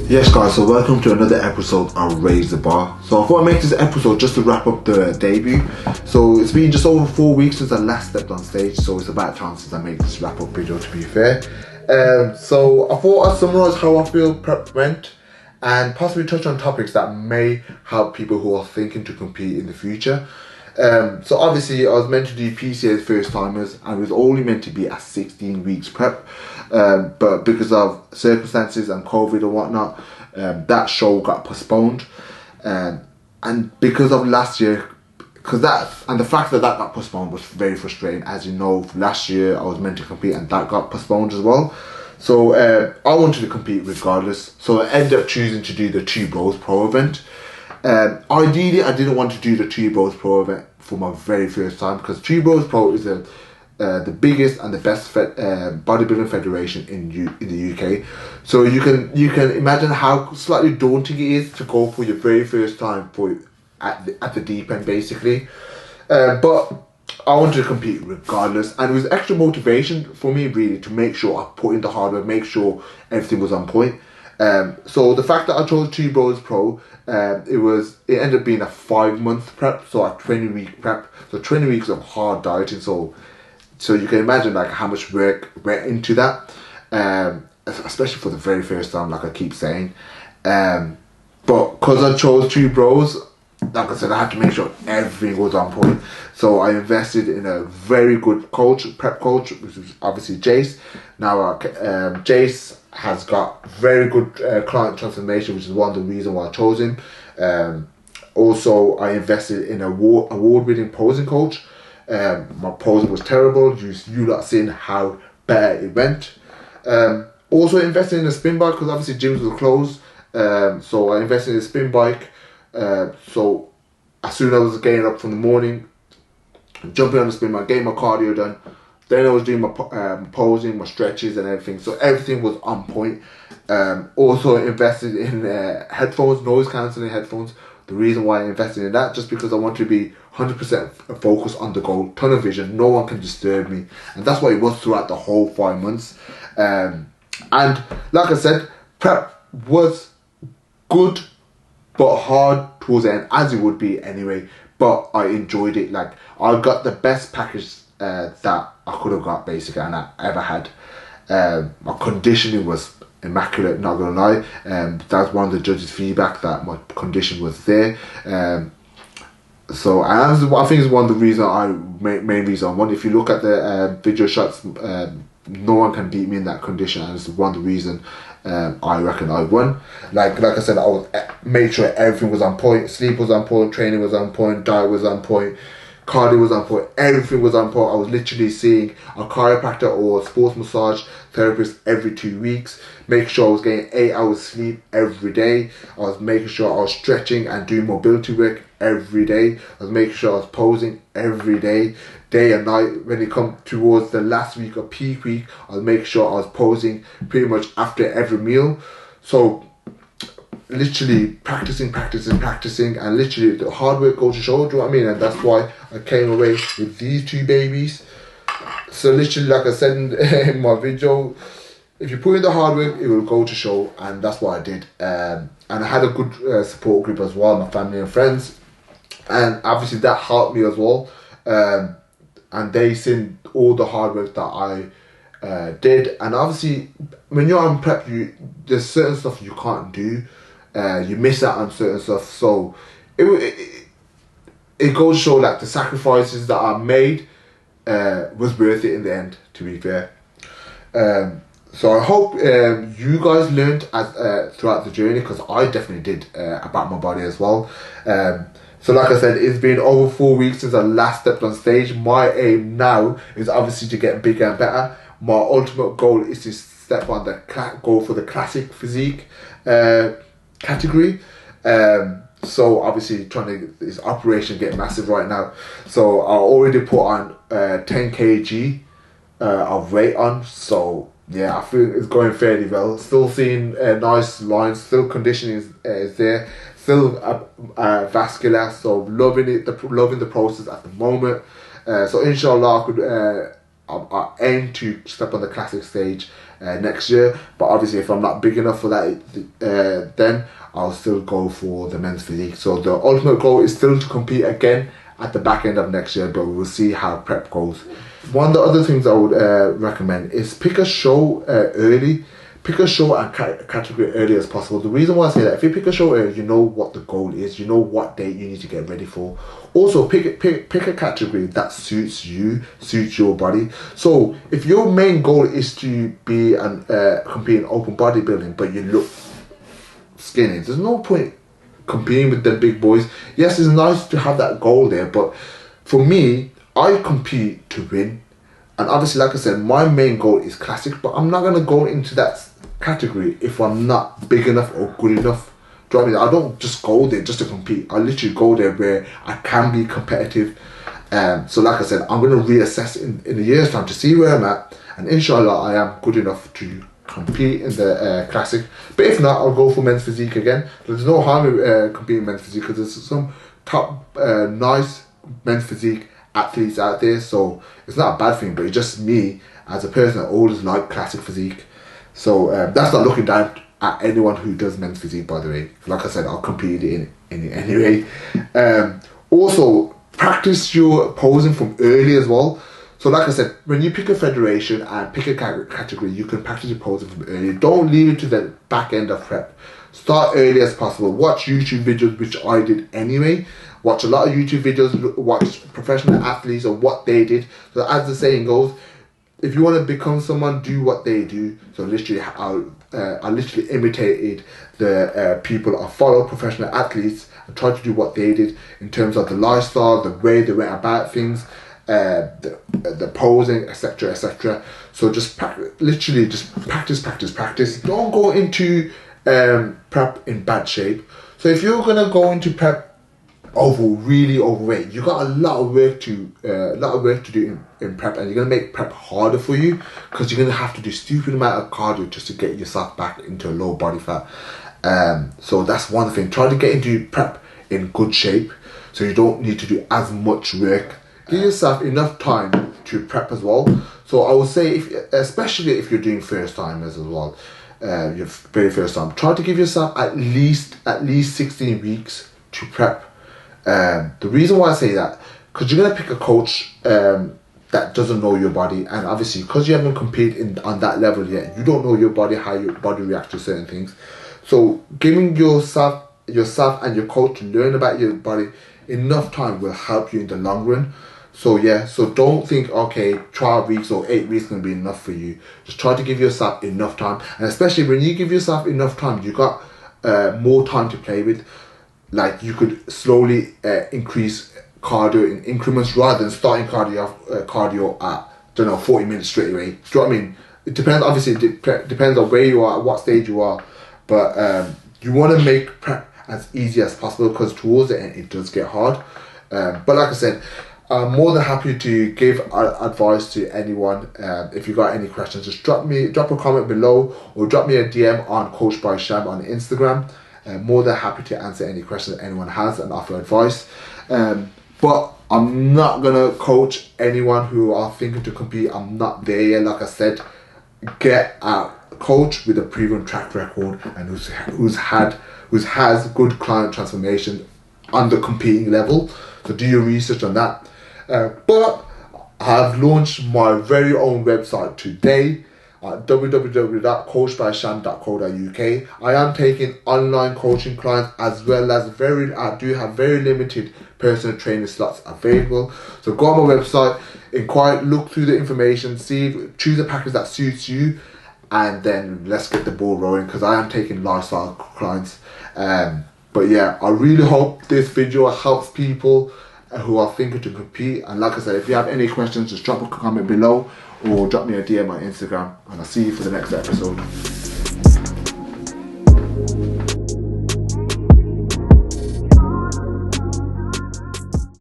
Yes guys, so welcome to another episode of Raise the Bar. So I thought I'd make this episode just to wrap up the debut. So it's been just over 4 weeks since I last stepped on stage, so it's about time since I made this wrap up video, to be fair. So I thought I'd summarise how I feel prep went and possibly touch on topics that may help people who are thinking to compete in the future. So obviously I was meant to do PCA's first timers and it was only meant to be a 16 weeks prep, but because of circumstances and COVID and whatnot, that show got postponed, and because of last year, the fact that got postponed was very frustrating. As you know, last year I was meant to compete and that got postponed as well. So I wanted to compete regardless, so I ended up choosing to do the Two Bros Pro event. Ideally, I didn't want to do the Two Bros Pro event for my very first time, because Two Bros Pro is the biggest and the best bodybuilding federation in the UK. So you can imagine how slightly daunting it is to go for your very first time at the deep end, basically. But I wanted to compete regardless, and it was extra motivation for me really to make sure I put in the hard work, make sure everything was on point. So the fact that I chose Two Bros Pro, it ended up being a 5-month prep, so a 20-week prep, so 20 weeks of hard dieting. So you can imagine like how much work went into that, especially for the very first time, like I keep saying. But because I chose Two Bros, like I said, I had to make sure everything was on point. So I invested in a very good prep coach, which is obviously Jace. Now Jace has got very good client transformation, which is one of the reasons why I chose him. Also, I invested in an award-winning posing coach. My posing was terrible. You lot seen how bad it went. Also invested in a spin bike, because obviously gyms were closed. So I invested in a spin bike. So as soon as I was getting up from the morning, jumping on the spin bike, getting my cardio done, then I was doing my posing, my stretches and everything. So everything was on point. Also invested in headphones, noise cancelling headphones. The reason why I invested in that, just because I want to be 100% focused on the goal, tunnel vision, no one can disturb me. And that's what it was throughout the whole 5 months. And like I said, prep was good but hard towards the end, as it would be anyway. But I enjoyed it. Like, I got the best package that I could have got, basically, and I ever had. My conditioning was immaculate, not gonna lie. That's one of the judges' feedback, that my condition was there. So I think it's one of the reasons main reason. One, if you look at the video shots, no one can beat me in that condition, and it's one of the reasons I reckon I won. Like I said, I made sure everything was on point. Sleep was on point, training was on point, diet was on point, cardio was on point, everything was on point. I was literally seeing a chiropractor or a sports massage therapist every 2 weeks, making sure I was getting 8 hours sleep every day. I was making sure I was stretching and doing mobility work every day. I was making sure I was posing every day, day and night. When it come towards the last week of peak week, I was making sure I was posing pretty much after every meal. So literally practicing, and literally the hard work goes to show, do you know what I mean? And that's why I came away with these two babies. So literally, like I said in my video, if you put in the hard work, it will go to show, and that's what I did. And I had a good support group as well, my family and friends, and obviously that helped me as well. And they seen all the hard work that I did. And obviously, when you're on prep, there's certain stuff you can't do. You miss out on certain stuff. So it goes to show, like, the sacrifices that I made was worth it in the end, to be fair. So I hope you guys learned throughout the journey, because I definitely did, about my body as well. So like I said, it's been over 4 weeks since I last stepped on stage. My aim now is obviously to get bigger and better. My ultimate goal is to step on go for the classic physique category. So obviously trying to get this operation get massive right now. So I already put on 10 kg of weight on. So yeah, I feel it's going fairly well. Still seeing nice lines. Still conditioning is there. Still vascular. So loving it. Loving the process at the moment. So inshallah, I aim to step on the classic stage next year, but obviously if I'm not big enough for that, then I'll still go for the men's physique. So the ultimate goal is still to compete again at the back end of next year, but we'll see how prep goes. One of the other things I would recommend is pick a show early. Pick a show and category early as possible. The reason why I say that, if you pick a show early, you know what the goal is, you know what date you need to get ready for. Also, pick a category that suits you, suits your body. So if your main goal is to be and compete in open bodybuilding, but you look skinny, there's no point competing with the big boys. Yes, it's nice to have that goal there, but for me, I compete to win. And obviously, like I said, my main goal is classic, but I'm not going to go into that category if I'm not big enough or good enough. Do you know what I mean? I don't just go there just to compete. I literally go there where I can be competitive. So like I said, I'm going to reassess in a year's time to see where I'm at. And inshallah, I am good enough to compete in the classic. But if not, I'll go for men's physique again. There's no harm in competing in men's physique because there's some top nice men's physique athletes out there, so it's not a bad thing, but it's just me as a person that always like classic physique. So that's not looking down at anyone who does men's physique, by the way. Like I said, I'll compete in it anyway. Also, practice your posing from early as well. So like I said, when you pick a federation and pick a category, you can practice your posing from early. Don't leave it to the back end of prep. Start early as possible. Watch YouTube videos, which I did anyway. Watch a lot of YouTube videos, watch professional athletes and what they did. So as the saying goes, if you want to become someone, do what they do. So literally, I literally imitated the people I follow, professional athletes, and tried to do what they did in terms of the lifestyle, the way they went about things, the posing, etc., etc. So just practice. Don't go into prep in bad shape. So if you're gonna go into prep really overweight, you got a lot of work to do in prep, and you're gonna make prep harder for you because you're gonna have to do stupid amount of cardio just to get yourself back into a low body fat. So that's one thing. Try to get into prep in good shape so you don't need to do as much work. Give yourself enough time to prep as well. So I would say, especially if you're doing first timers as well, your very first time, try to give yourself at least 16 weeks to prep. The reason why I say that, because you're going to pick a coach that doesn't know your body, and obviously because you haven't competed on that level yet, you don't know your body, how your body reacts to certain things. So giving yourself and your coach to learn about your body enough time will help you in the long run. So yeah, so don't think, okay, 12 weeks or 8 weeks is going to be enough for you. Just try to give yourself enough time, and especially when you give yourself enough time, you got more time to play with. Like, you could slowly increase cardio in increments rather than starting cardio at 40 minutes straight away. Do you know what I mean? It depends, obviously it depends on where you are, at what stage you are, but you want to make prep as easy as possible because towards the end it does get hard. But like I said, I'm more than happy to give advice to anyone. If you got any questions, just drop a comment below or drop me a DM on Coach by Sham on Instagram. More than happy to answer any questions that anyone has and offer advice. But I'm not gonna coach anyone who are thinking to compete. I'm not there yet. Like I said, get a coach with a proven track record and who's has good client transformation on the competing level. So do your research on that. But I've launched my very own website today at www.coachbysham.co.uk. I am taking online coaching clients as well as I do have very limited personal training slots available. So go on my website, inquire, look through the information, choose a package that suits you, and then let's get the ball rolling because I am taking lifestyle clients. But yeah, I really hope this video helps people who are thinking to compete. And like I said, if you have any questions, just drop a comment below or drop me a DM on Instagram, and I'll see you for the next episode.